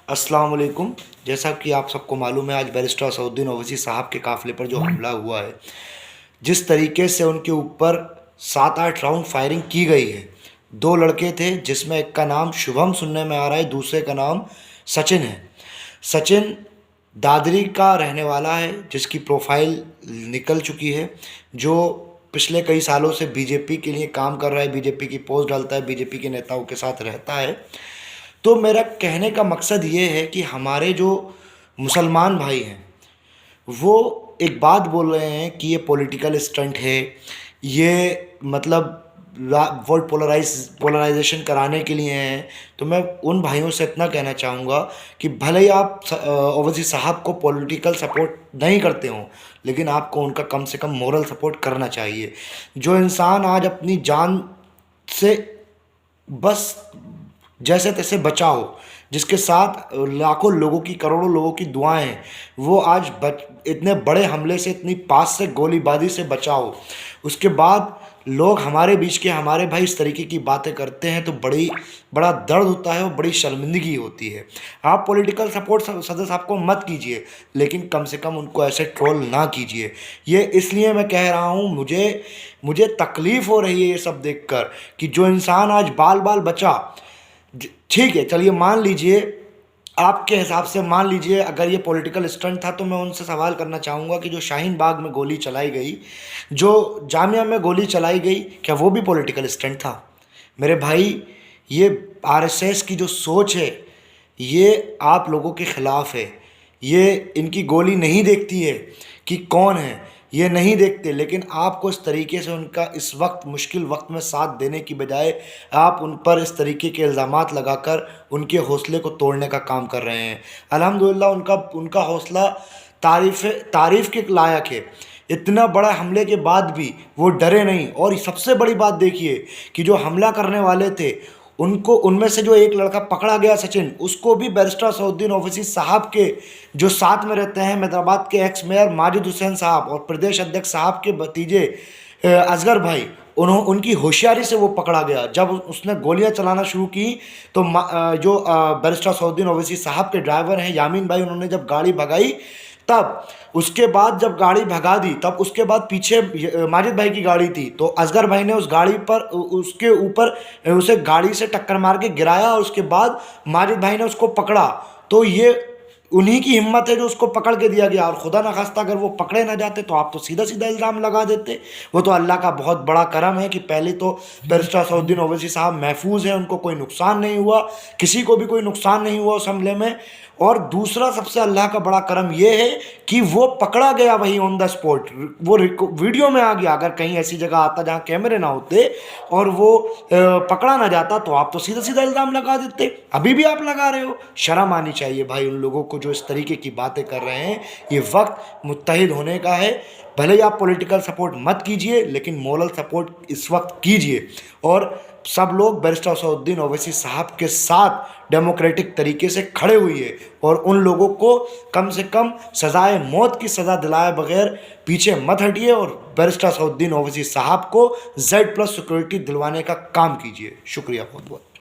अस्सलाम वालेकुम। जैसा कि आप सबको मालूम है, आज बैरिस्टर असदुद्दीन ओवैसी साहब के काफ़िले पर जो हमला हुआ है, जिस तरीके से उनके ऊपर 7-8 राउंड फायरिंग की गई है। 2 लड़के थे, जिसमें एक का नाम शुभम सुनने में आ रहा है, दूसरे का नाम सचिन है। सचिन दादरी का रहने वाला है, जिसकी प्रोफाइल निकल चुकी है, जो पिछले कई सालों से बीजेपी के लिए काम कर रहा है, बीजेपी की पोस्ट डालता है, बीजेपी के नेताओं के साथ रहता है। तो मेरा कहने का मकसद ये है कि हमारे जो मुसलमान भाई हैं, वो एक बात बोल रहे हैं कि ये पॉलिटिकल स्टंट है, ये मतलब वोट पोलराइजेशन कराने के लिए हैं। तो मैं उन भाइयों से इतना कहना चाहूँगा कि भले ही आप ओवैसी साहब को पॉलिटिकल सपोर्ट नहीं करते हों, लेकिन आपको उनका कम से कम मोरल सपोर्ट करना चाहिए। जो इंसान आज अपनी जान से बस जैसे तैसे बचा हो, जिसके साथ लाखों लोगों की, करोड़ों लोगों की दुआएं हैं, वो आज इतने बड़े हमले से, इतनी पास से गोलीबारी से बचा हो, उसके बाद लोग हमारे बीच के हमारे भाई इस तरीके की बातें करते हैं, तो बड़ा दर्द होता है और बड़ी शर्मिंदगी होती है। आप पॉलिटिकल सपोर्ट सदर साहब को मत कीजिए, लेकिन कम से कम उनको ऐसे ट्रोल ना कीजिए। ये इसलिए मैं कह रहा हूँ, मुझे तकलीफ़ हो रही है ये सब देखकर कि जो इंसान आज बाल बाल बचा। ठीक है, चलिए मान लीजिए, आपके हिसाब से मान लीजिए अगर ये पॉलिटिकल स्टंट था, तो मैं उनसे सवाल करना चाहूँगा कि जो शाहीन बाग में गोली चलाई गई, जो जामिया में गोली चलाई गई, क्या वो भी पॉलिटिकल स्टंट था? मेरे भाई, ये आरएसएस की जो सोच है, ये आप लोगों के ख़िलाफ़ है। ये इनकी गोली नहीं देखती है कि कौन है, ये नहीं देखते, लेकिन आपको इस तरीके से उनका इस वक्त मुश्किल वक्त में साथ देने की बजाय आप उन पर इस तरीके के इल्ज़ामात लगाकर उनके हौसले को तोड़ने का काम कर रहे हैं। अल्हम्दुलिल्लाह उनका हौसला तारीफ़ के लायक है। इतना बड़ा हमले के बाद भी वो डरे नहीं। और सबसे बड़ी बात देखिए कि जो हमला करने वाले थे, उनको, उनमें से जो एक लड़का पकड़ा गया सचिन, उसको भी बैरिस्टर असदुद्दीन ओवैसी साहब के जो साथ में रहते हैं, हैदराबाद के एक्स मेयर माजिद हुसैन साहब और प्रदेश अध्यक्ष साहब के भतीजे असगर भाई, उनकी होशियारी से वो पकड़ा गया। जब उसने गोलियां चलाना शुरू की, तो जो बैरिस्टर असदुद्दीन ओवैसी साहब के ड्राइवर हैं यामीन भाई, उन्होंने जब गाड़ी भगाई, तब उसके बाद जब गाड़ी भगा दी, तब उसके बाद पीछे माजिद भाई की गाड़ी थी, तो असगर भाई ने उस गाड़ी पर, उसके ऊपर उसे गाड़ी से टक्कर मार के गिराया, और उसके बाद माजिद भाई ने उसको पकड़ा। तो ये उन्हीं की हिम्मत है जो उसको पकड़ के दिया गया। और खुदा न खास्ता अगर वो पकड़े ना जाते, तो आप तो सीधा सीधा इल्ज़ाम लगा देते। वो तो अल्लाह का बहुत बड़ा करम है कि पहले तो बैरिस्टर असदुद्दीन ओवैसी साहब महफूज हैं, उनको कोई नुकसान नहीं हुआ, किसी को भी कोई नुकसान नहीं हुआ उस हमले में। और दूसरा सबसे अल्लाह का बड़ा करम ये है कि वो पकड़ा गया वहीं ऑन द स्पॉट, वो वीडियो में आ गया। अगर कहीं ऐसी जगह आता जहाँ कैमरे ना होते और वो पकड़ा ना जाता, तो आप तो सीधा सीधा इल्ज़ाम लगा देते। अभी भी आप लगा रहे हो। शर्म आनी चाहिए भाई उन लोगों को जो इस तरीके की बातें कर रहे हैं। ये वक्त मुत्तहिद होने का है। भले ही आप पॉलिटिकल सपोर्ट मत कीजिए, लेकिन मोरल सपोर्ट इस वक्त कीजिए। और सब लोग बैरिस्टर असदुद्दीन ओवैसी साहब के साथ डेमोक्रेटिक तरीके से खड़े हुई है, और उन लोगों को कम से कम सजाए मौत की सज़ा दिलाए बगैर पीछे मत हटिए, और बैरिस्टर असदुद्दीन ओवैसी साहब को Z+ सिक्योरिटी दिलवाने का काम कीजिए। शुक्रिया बहुत बहुत।